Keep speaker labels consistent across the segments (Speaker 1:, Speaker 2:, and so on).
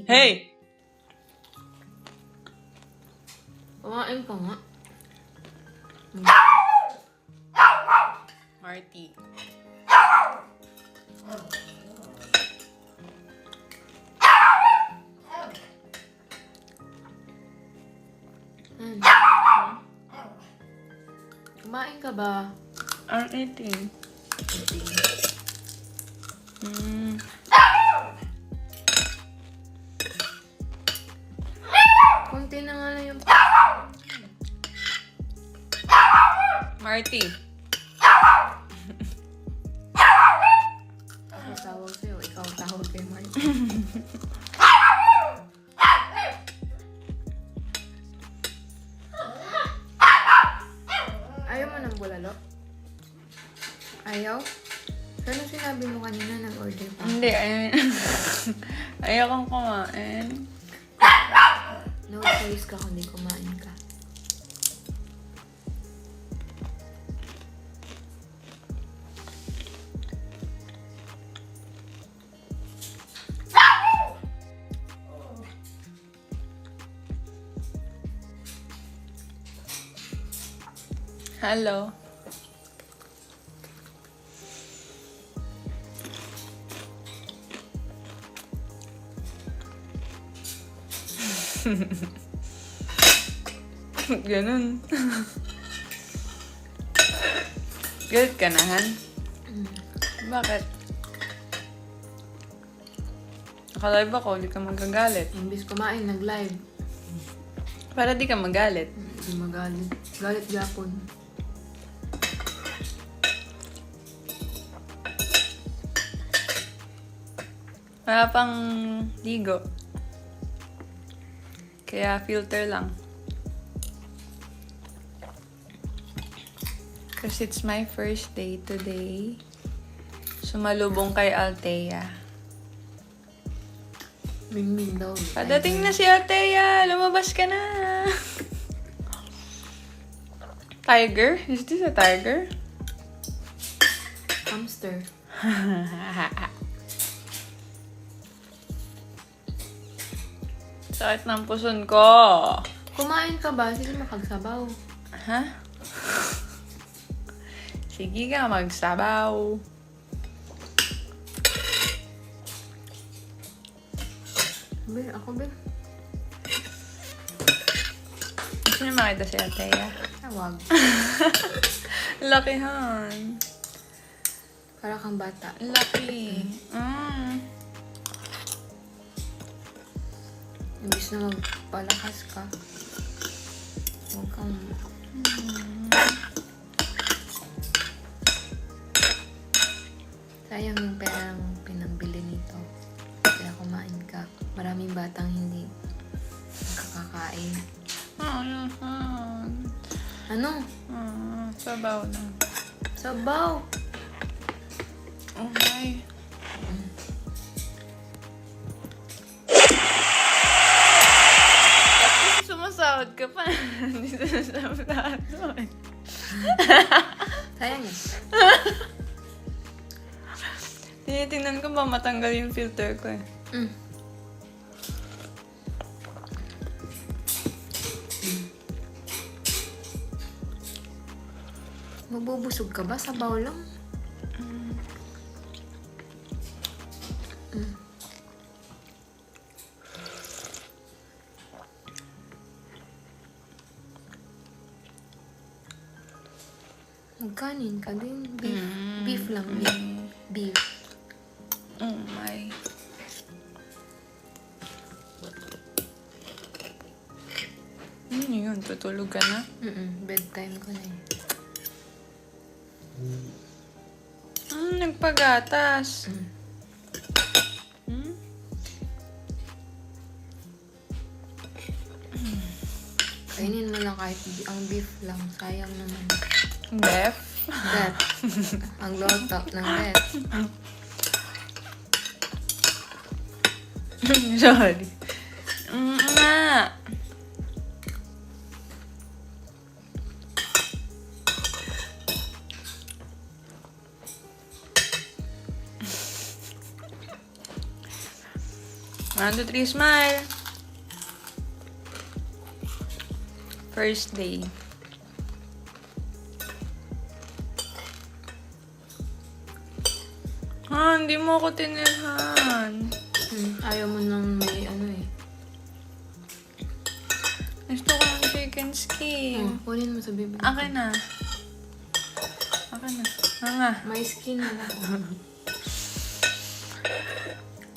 Speaker 1: Hey!
Speaker 2: Kumain ka nga.
Speaker 1: Marty.
Speaker 2: Kumain ka ba?
Speaker 1: I'm eating.
Speaker 2: Konti na nga lang yung...
Speaker 1: Marty.
Speaker 2: Ako tawag sa'yo, ikaw tawag kay Marty. Ayaw mo ng bulalo? Ayaw? Ano sinabi mo kanina nag-order pa?
Speaker 1: Hindi, ayaw kong kumain.
Speaker 2: No choice ka kundi kumain ka.
Speaker 1: Hello. Ganun. Galit ka na, Han? Bakit? Nakalive ako, di ka magagalit.
Speaker 2: Imbis kumain, nag-live.
Speaker 1: Para di ka magalit.
Speaker 2: Hindi magalit. Galit gapon.
Speaker 1: Wala pang ligo. Kaya filter lang. Because it's my first day today. Sumalubong kay Althea.
Speaker 2: Mingming daw.
Speaker 1: Padating na si Althea! Lumabas ka na! Tiger? Is this a tiger?
Speaker 2: Hamster.
Speaker 1: Sakit ng puson ko.
Speaker 2: Kumain ka ba? Sige, makagsabaw.
Speaker 1: Ha? Sige ka, magsabaw.
Speaker 2: Bir, ako bir.
Speaker 1: Gusto niyo makita si Althea?
Speaker 2: Tawag.
Speaker 1: Lakihan.
Speaker 2: Para kang bata.
Speaker 1: Laki.
Speaker 2: Imbis na magpalakas ka. Huwag kang... Sayang yung perang pinambili nito. Kaya kumain ka. Maraming batang hindi nakakakain. Ano?
Speaker 1: Sabaw lang.
Speaker 2: Sabaw!
Speaker 1: Oh my. Tapos sumasahod ka pa. Dito sa plato.
Speaker 2: Sayang eh.
Speaker 1: Tinitingnan ko ba matanggal yung filter ko eh.
Speaker 2: Mabubusog ka ba? Sabaw lang? Magkanin ka din. Beef. Beef lang. Beef.
Speaker 1: Oh my. Ano yun? Tutulog ka na?
Speaker 2: Bedtime ko na eh.
Speaker 1: Nagpagatas.
Speaker 2: Kainin mo lang kahit ang beef lang. Sayang naman.
Speaker 1: Bef?
Speaker 2: Bet. Ang lollipop ng bet.
Speaker 1: Sorry. Ma! 1, 2, 3, smile. First day. Hindi mo ako tinirhan.
Speaker 2: Ayaw mo nang may ano eh.
Speaker 1: Gusto ko ng chicken skin.
Speaker 2: Kunin mo sa bibig.
Speaker 1: Akin na. Akin na. Nga.
Speaker 2: May skin na lang.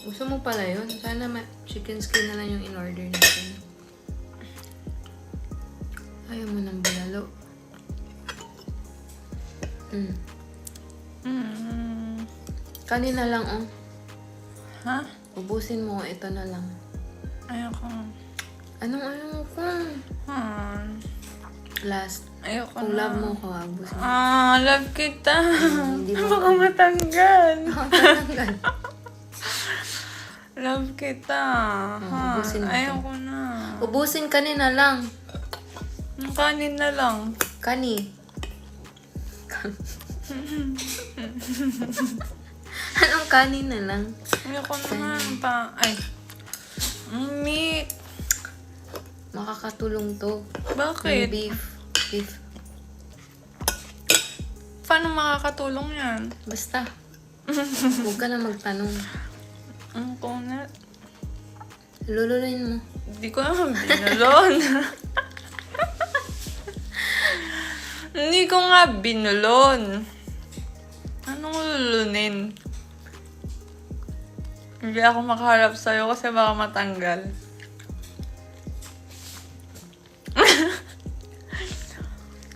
Speaker 2: Gusto mo pala yun? Sana chicken skin na lang yung in-order natin. Ayaw mo ng bulalo. Kanina lang, oh.
Speaker 1: Ha?
Speaker 2: Ubusin mo, ito na lang.
Speaker 1: Ayoko.
Speaker 2: Anong ayaw ko? Last.
Speaker 1: Ayoko
Speaker 2: Kung
Speaker 1: na.
Speaker 2: love mo ko, ubusin mo.
Speaker 1: Love kita.
Speaker 2: Hindi mo
Speaker 1: Baka matanggal.
Speaker 2: Tatanggal.
Speaker 1: Love kita.
Speaker 2: ubusin mo to.
Speaker 1: Ayoko na.
Speaker 2: Ubusin kanina lang.
Speaker 1: Ang kanin na lang.
Speaker 2: Kani. Anong kanin na lang?
Speaker 1: Ayoko naman pa. Ay. Meat.
Speaker 2: Makakatulong to.
Speaker 1: Bakit?
Speaker 2: Yung beef. Beef.
Speaker 1: Paano makakatulong yan?
Speaker 2: Basta. Huwag ka na magtanong.
Speaker 1: Ang kunat.
Speaker 2: Lululoyin mo.
Speaker 1: Hindi ko naman binulon. Hindi ko nga binulon. Anong lulunin? Hindi ako makaharap sa'yo kasi baka matanggal.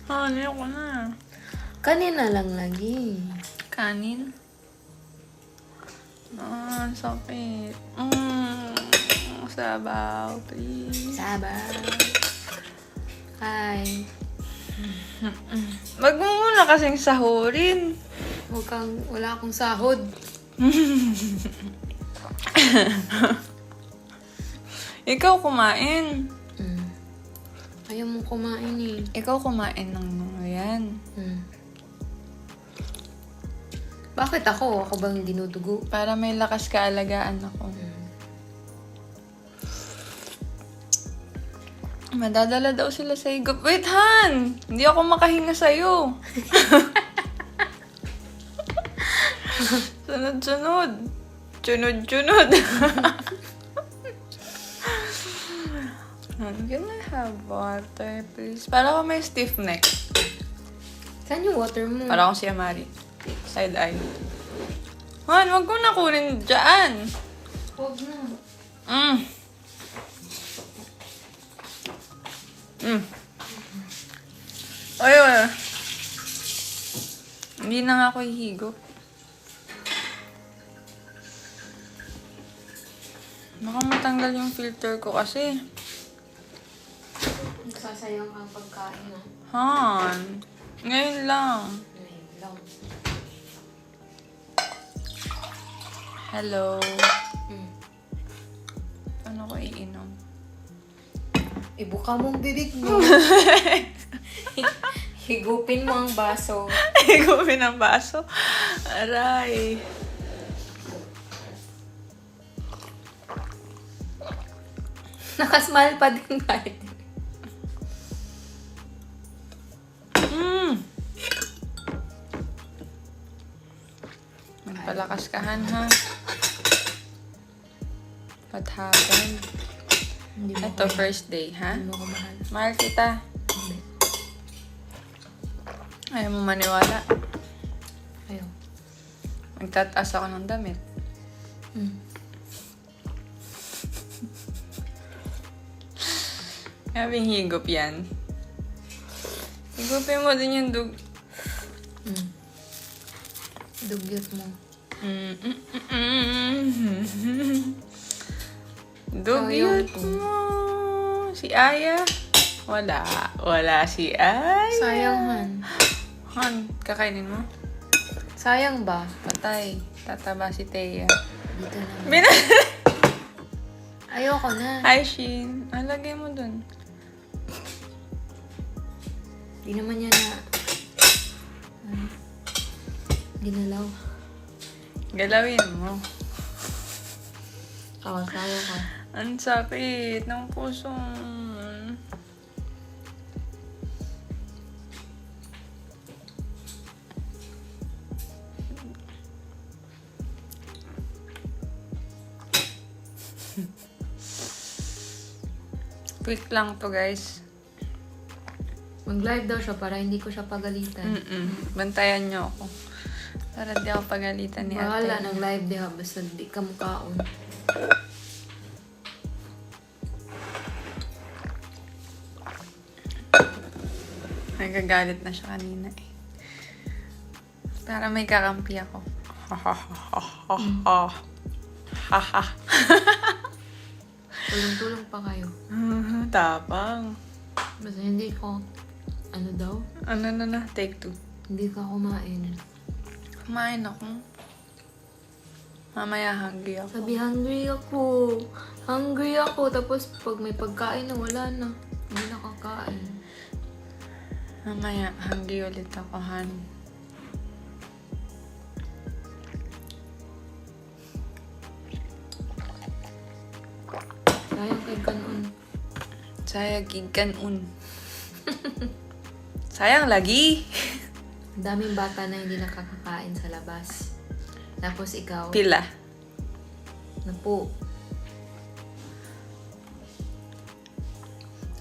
Speaker 1: Ayoko na.
Speaker 2: Kanina lang lagi.
Speaker 1: Kanin? Sakit. Sabaw, please.
Speaker 2: Sabaw. Hi.
Speaker 1: Wag mo muna kasing sahurin.
Speaker 2: Wala akong sahod.
Speaker 1: Ikaw kumain.
Speaker 2: Ayaw mong kumain eh.
Speaker 1: Ikaw kumain ng mga yan.
Speaker 2: Bakit ako? Ako bang dinudugo?
Speaker 1: Para may lakas kaalagaan ako. Madadala daw sila sa higop. Wait, Han! Hindi ako makahinga sa'yo. Sunod-sunod. Chunod-chunod. Can I have water, please? Para ako may stiff neck.
Speaker 2: Saan yung water mo?
Speaker 1: Para akong si Amari. Side eye. Han, wag ko na kunin dyan.
Speaker 2: Huwag na.
Speaker 1: Ay. Hindi na nga ako hihigop. Baka matanggal yung filter ko kasi.
Speaker 2: Sasayang kang pagkain na.
Speaker 1: Han, ngayon lang.
Speaker 2: Ngayon lang.
Speaker 1: Hello. Paano ko iinom?
Speaker 2: Ibuka mong bibig mo. Higupin mo ang baso.
Speaker 1: Higupin ang baso. Aray.
Speaker 2: Nakasmile pa din kahit.
Speaker 1: Magpalakas ka, Han, ha? What happened?
Speaker 2: Hindi mo
Speaker 1: Ito, first day, ha?
Speaker 2: Hindi mo ko mahal.
Speaker 1: Mahal kita. Ayaw mo maniwala.
Speaker 2: Ayaw.
Speaker 1: Magtataas ako ng damit. Having higop yan. Higupin mo din yung
Speaker 2: Dugyot mo.
Speaker 1: Dugyot mo. Si Aya? Wala. Wala si Aya.
Speaker 2: Sayang, Han.
Speaker 1: Han, kakainin mo?
Speaker 2: Sayang ba?
Speaker 1: Patay. Tataba si Thea.
Speaker 2: Dito na. Ayoko na.
Speaker 1: Hi, Shin. Lagay mo dun.
Speaker 2: Di naman yan na... Ginalaw.
Speaker 1: Galawin mo.
Speaker 2: Tawa-tawa ka.
Speaker 1: Ang sakit ng puso. Quick lang to, guys.
Speaker 2: Mag-live daw siya para hindi ko siya pagalitan.
Speaker 1: Bantayan niyo ako. Para di ako pagalitan ni
Speaker 2: Bahala
Speaker 1: ate.
Speaker 2: ng live diha basta di ka mukaon.
Speaker 1: Nagagalit na siya kanina eh. Para may kakampi ako.
Speaker 2: Tulong-tulong pa kayo.
Speaker 1: Tapang.
Speaker 2: Basta hindi ko, ano daw?
Speaker 1: Ano na, take 2.
Speaker 2: Hindi ka kumain.
Speaker 1: Kumain ako. Mamaya hungry ako.
Speaker 2: Sabi, hungry ako. Hungry ako. Tapos pag may pagkain na, wala na. Hindi nakakain.
Speaker 1: Mamaya hungry ulit ako, han.
Speaker 2: Sayang kay kanon.
Speaker 1: Sayang gigkanon. Sayang lagi.
Speaker 2: Ang daming bata na hindi nakakakain sa labas. Tapos ikaw,
Speaker 1: Pila.
Speaker 2: napo.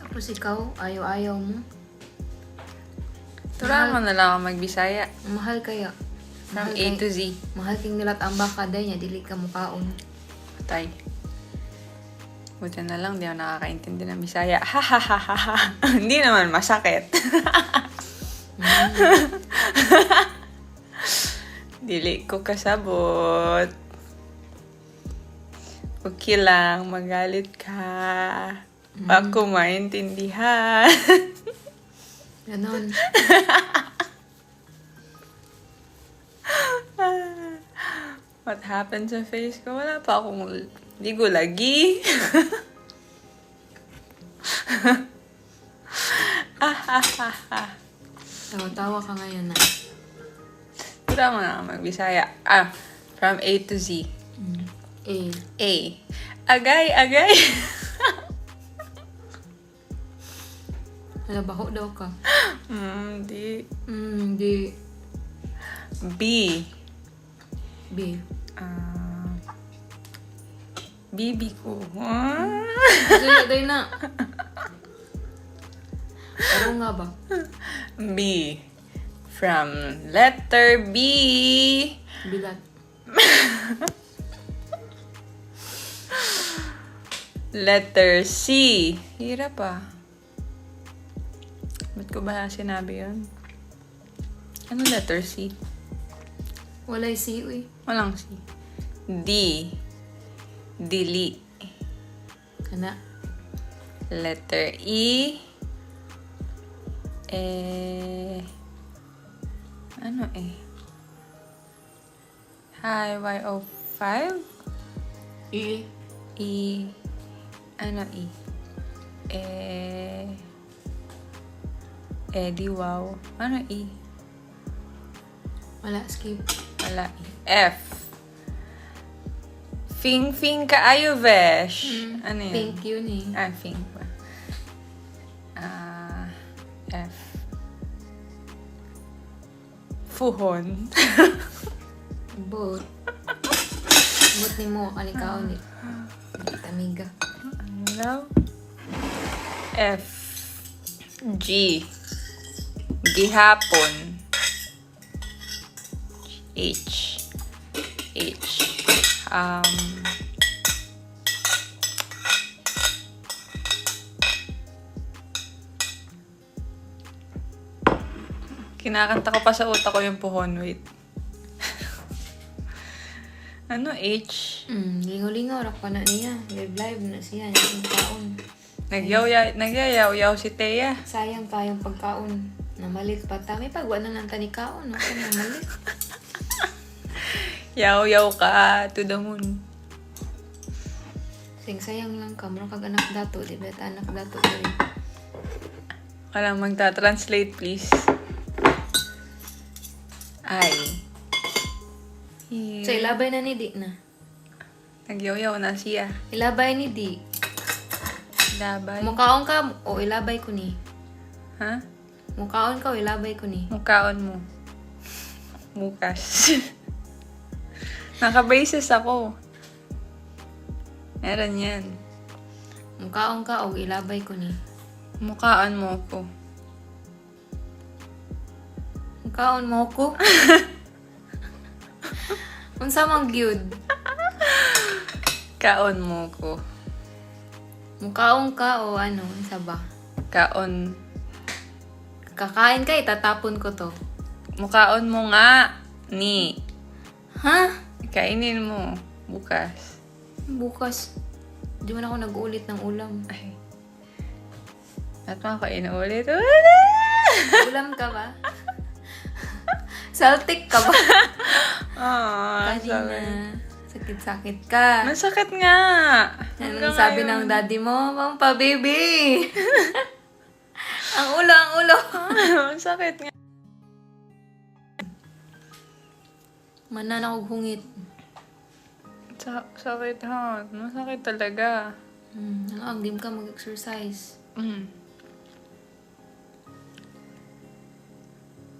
Speaker 2: Tapos ikaw, ayaw-ayaw mo.
Speaker 1: Turuan mo na lang ako magbisaya.
Speaker 2: Mahal kaya.
Speaker 1: From
Speaker 2: Mahal
Speaker 1: A to Z.
Speaker 2: Mahal king nilat ang baka day niya, dili ka mukaon.
Speaker 1: Patay. Buti na lang, di ako nakakaintindi ng Bisaya. Ha ha ha ha ha. Hindi naman masakit. Dili ko kasabot. Okay lang, magalit ka. Ako maintindihan.
Speaker 2: Ganon.
Speaker 1: What happened sa face ko? Wala pa akong ligo lagi.
Speaker 2: Tawa-tawa ka ngayon na.
Speaker 1: Tura mo na magbisaya. From A to Z.
Speaker 2: Eh,
Speaker 1: A. Agay, agay.
Speaker 2: nalabaho daw ka.
Speaker 1: Di.
Speaker 2: Di.
Speaker 1: B.
Speaker 2: B.
Speaker 1: Bibi ko.
Speaker 2: Sige, day na. Ano nga ba?
Speaker 1: B. From letter B.
Speaker 2: Bilat.
Speaker 1: Letter C. Hirap Ba't ko ba sinabi yun? Ano letter C?
Speaker 2: Walay si, uy.
Speaker 1: Walang C. D. Dili.
Speaker 2: Kana.
Speaker 1: Letter E. Ano Hi, Y05?
Speaker 2: E.
Speaker 1: E. Ano E? Di wow. Ano E?
Speaker 2: Wala, skip.
Speaker 1: Wala E. F. Fing kaayo, Vesh. Ano yun?
Speaker 2: Thank you ni.
Speaker 1: Fing ba? F. Fuhon.
Speaker 2: Boat. Boat ni mo, kalikaon ni. Amiga.
Speaker 1: Ano daw? F. G. Gihapon. H. Kinakanta ko pa sa utak ko yung puhon. Wait. Ano? H?
Speaker 2: Lingaw-lingaw, rak pa na niya. Live na siya, yung pagkaon.
Speaker 1: Nagyayaw si Teya.
Speaker 2: Sayang kayong pagkaon. Namalit pa ta. May pagwa na lang tanikaon. Ako namalit.
Speaker 1: Yaw ka to the moon.
Speaker 2: Sayang lang ka. Murang kag anak dato. Di ba ta anak dato ko rin.
Speaker 1: Walang magta-translate, please. Ay.
Speaker 2: So, ilabay na ni di na.
Speaker 1: Nagyaw-yaw na siya.
Speaker 2: Ilabay ni di.
Speaker 1: Labay.
Speaker 2: Mukaon ka o ilabay ko ni.
Speaker 1: Ha?
Speaker 2: Mukaon ka o ilabay ko ni.
Speaker 1: Mukhaon mo. Mukas. Naka-braces ako. Meron yan.
Speaker 2: Mukaon ka o ilabay ko ni.
Speaker 1: Mukhaan mo ko.
Speaker 2: Mukaon mo ko. Unsa mang gyud?
Speaker 1: Kaon mo ko.
Speaker 2: Mukaon ka o ano, unsa ba?
Speaker 1: Kaon.
Speaker 2: Kakain ka, itatapon ko to.
Speaker 1: Mukhaon mo nga. Ni.
Speaker 2: Ha?
Speaker 1: Kainin mo. Bukas.
Speaker 2: Bukas. Di man ako nag-uulit ng ulam.
Speaker 1: Ay. At mo ako inuulit.
Speaker 2: Ulam ka ba? Saltik ka ba? Kanina. Sakit-sakit ka.
Speaker 1: Masakit nga.
Speaker 2: Anong sabi ng daddy mo? Pampababy. Ang ulo.
Speaker 1: Masakit nga.
Speaker 2: Manan ako hungit.
Speaker 1: Sakit ha. Masakit talaga.
Speaker 2: Ang dim ka mag-exercise.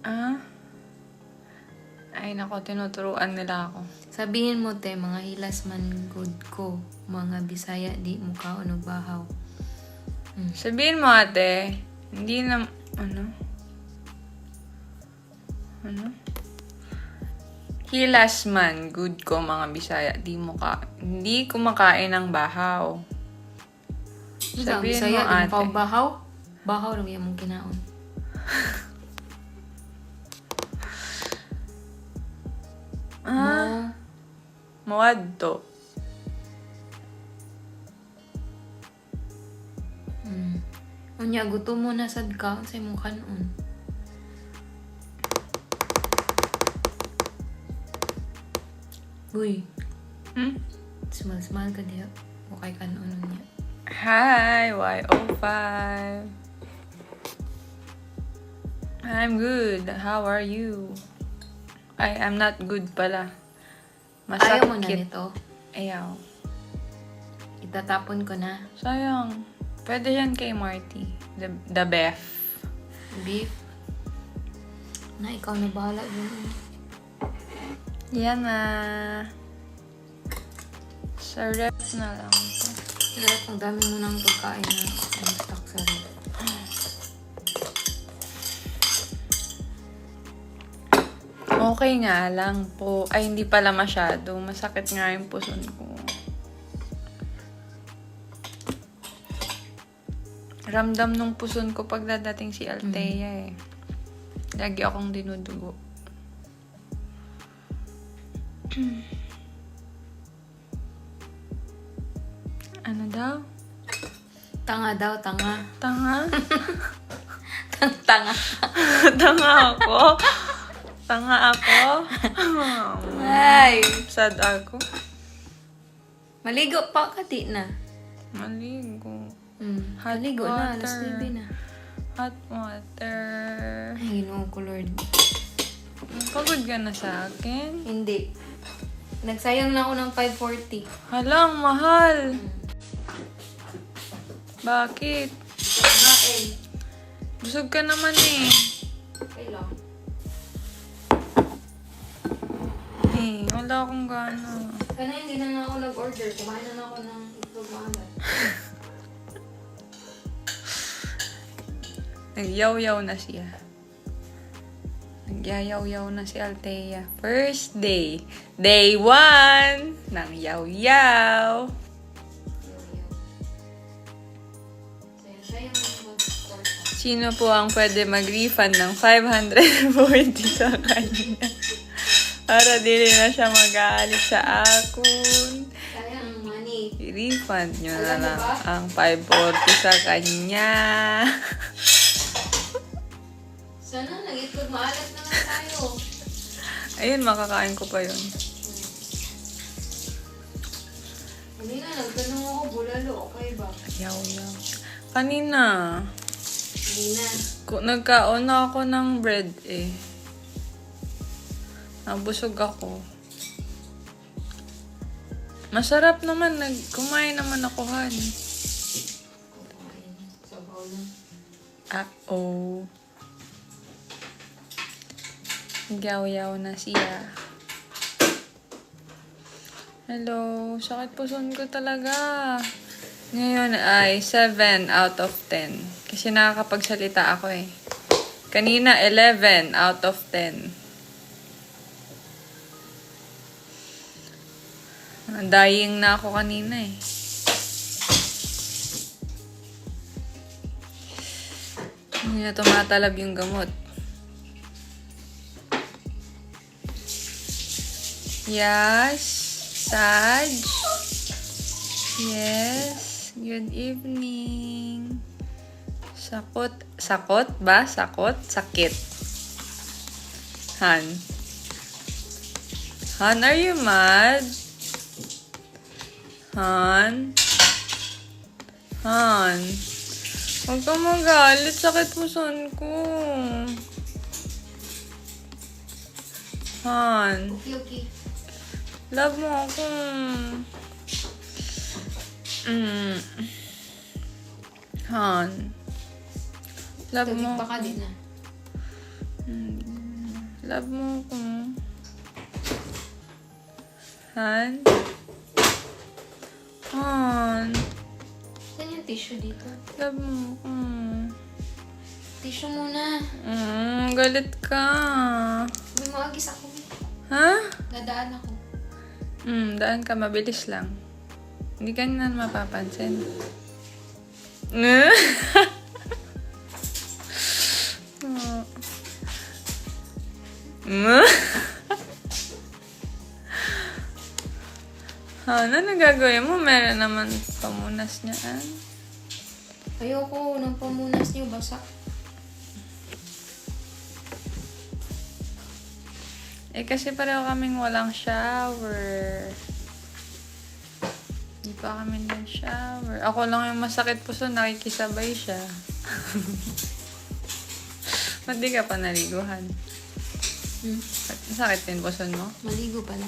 Speaker 1: Ah? Ay, nako, tinuturuan nila ako.
Speaker 2: Sabihin mo, te, mga hilas man good ko. Mga Bisaya, di mukha o nagbahaw.
Speaker 1: Sabihin mo, ate, hindi na, ano? Hilas man, good ko, mga Bisaya, hindi kumakain ng bahaw. Sabihin
Speaker 2: Bisaya,
Speaker 1: mo,
Speaker 2: di
Speaker 1: ate.
Speaker 2: mukha bahaw? Bahaw rin yung mong kinaon.
Speaker 1: Muwadto.
Speaker 2: Unya, gutom mo na sad ka. Unsay mong kanon. Uy. Smile ka diya. Okay kanon niya.
Speaker 1: Hi, Y05. I'm good. How are you? I'm not good pala. Masakit.
Speaker 2: Ayaw mo na nito.
Speaker 1: Ayaw.
Speaker 2: Itatapon ko na.
Speaker 1: Sayang. Pwede yan kay Marty. The Bef.
Speaker 2: Beef. Na, ikaw na bahala dun.
Speaker 1: Yan na. Sa ref na lang ito.
Speaker 2: Sarap, ang dami mo ng pagkain na stock sa ref.
Speaker 1: Okay nga lang po. Ay, hindi pala masyado. Masakit nga yung puson ko. Ramdam nung puson ko pag dadating si Althea eh. Lagi akong dinudugo. Ano daw?
Speaker 2: Tanga daw, tanga.
Speaker 1: Tanga?
Speaker 2: Tanga.
Speaker 1: Tanga ako? Tanga ako?
Speaker 2: Ay!
Speaker 1: Sad ako?
Speaker 2: Maligo pa ka, di na.
Speaker 1: Maligo. Hot
Speaker 2: Maligo na,
Speaker 1: water.
Speaker 2: alas 9 na.
Speaker 1: Hot water.
Speaker 2: Ay, ginoo ko, Lord.
Speaker 1: Pagod ka na sa akin?
Speaker 2: Hindi. Nagsayang na ako ng 540.
Speaker 1: Halang, mahal. Bakit?
Speaker 2: Kain.
Speaker 1: Busog ka naman eh.
Speaker 2: Okay lang.
Speaker 1: Wala akong gana.
Speaker 2: Sana hindi na ako nag-order. Kumain na ako ng itlog maalat.
Speaker 1: Nagyaw-yaw na siya. Nagyayaw-yaw na si Althea. First day. Day 1 ng yaw-yaw. Sino po ang pwede mag-refund ng 540 sa kanya? Para dili na siya mag-aalit sa akon.
Speaker 2: Sayang money.
Speaker 1: I-refund nyo na lang ang 540 sa kanya.
Speaker 2: Sana nag-itlog maalat na lang tayo.
Speaker 1: Ayun, makakain ko pa yun.
Speaker 2: Kanina nagtanong ako, bulalo, okay ba?
Speaker 1: Yaw-yaw. Kanina,
Speaker 2: Kanina.
Speaker 1: nagkaon na ako ng bread eh. Nabusog ako. Masarap naman. Kumain naman ako, Han.
Speaker 2: Sabaw lang.
Speaker 1: Oh. Yaw-yaw na siya. Hello. Sakit puson ko talaga. Ngayon ay 7 out of 10. Kasi nakakapagsalita ako eh. Kanina 11 out of 10. Dying na ako kanina eh. Hindi na tumatalab yung gamot. Yes, Saj. Yes, good evening. Sakot ba? Sakit. Han, are you mad? Han, huwag kang magalit. Sakit puson ko. Han,
Speaker 2: Okay.
Speaker 1: love mo ako. Han, love
Speaker 2: Tubig
Speaker 1: mo
Speaker 2: pa ka
Speaker 1: ako.
Speaker 2: din
Speaker 1: Love mo ako. Han?
Speaker 2: Saan yung tissue dito?
Speaker 1: Love mo ako.
Speaker 2: Tissue muna.
Speaker 1: Galit ka.
Speaker 2: May maagis ako.
Speaker 1: Ha?
Speaker 2: Dadaan ako.
Speaker 1: Daan ka. Mabilis lang. Hindi ka na mapapansin. Ano gagawin mo? Meron naman pamunas niyan.
Speaker 2: Ayoko ng pamunas niyo. Basak.
Speaker 1: Kasi pareho kaming walang shower. Hindi pa kami nag-shower. Ako lang yung masakit puso, nakikisabay siya. Ba't di ka pa naliguhan? Masakit din puson mo?
Speaker 2: Maligo pala.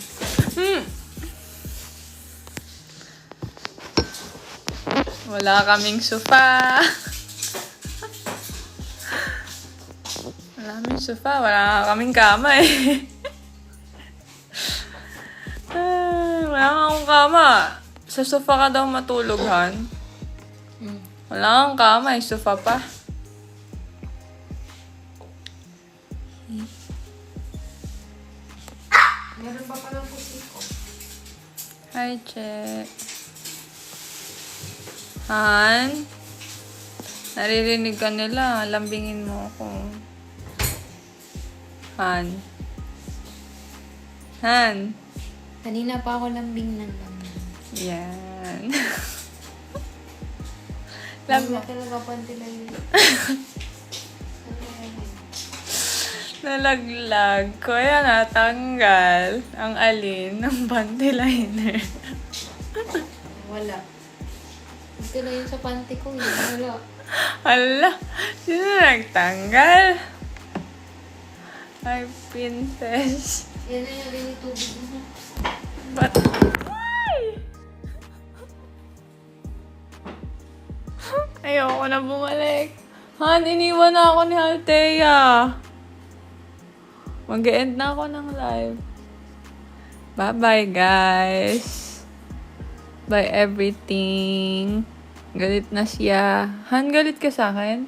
Speaker 1: Wala kaming sofa. Wala kaming sofa. Wala kaming kama eh. Wala kang kama. Sa sofa ka daw matulog, Han. Wala kang kama, eh. Sofa pa.
Speaker 2: Meron pa palang pusiko.
Speaker 1: Hi, Che. Han? Naririnig ka nila. Lambingin mo ako. Han?
Speaker 2: Kanina pa ako lambing ng lambing.
Speaker 1: Yan.
Speaker 2: Wala talaga pantila yun.
Speaker 1: Nalaglag. Kaya natanggal ang alin ng panty liner.
Speaker 2: Wala. Ito na yun sa panty ko. Wala.
Speaker 1: Hala, sino nagtanggal? Ay, princess.
Speaker 2: Yan na yung binitubig mo.
Speaker 1: Ba't? Ay! Ayoko na bumalik. Han, iniwan na ako ni Althea. Mag-e-end na ako ng live. Bye-bye, guys. Bye, everything. Galit na siya. Han, galit ka sa akin?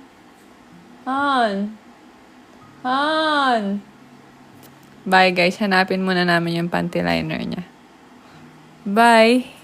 Speaker 1: Han! Bye, guys. Hanapin muna namin yung panty liner niya. Bye!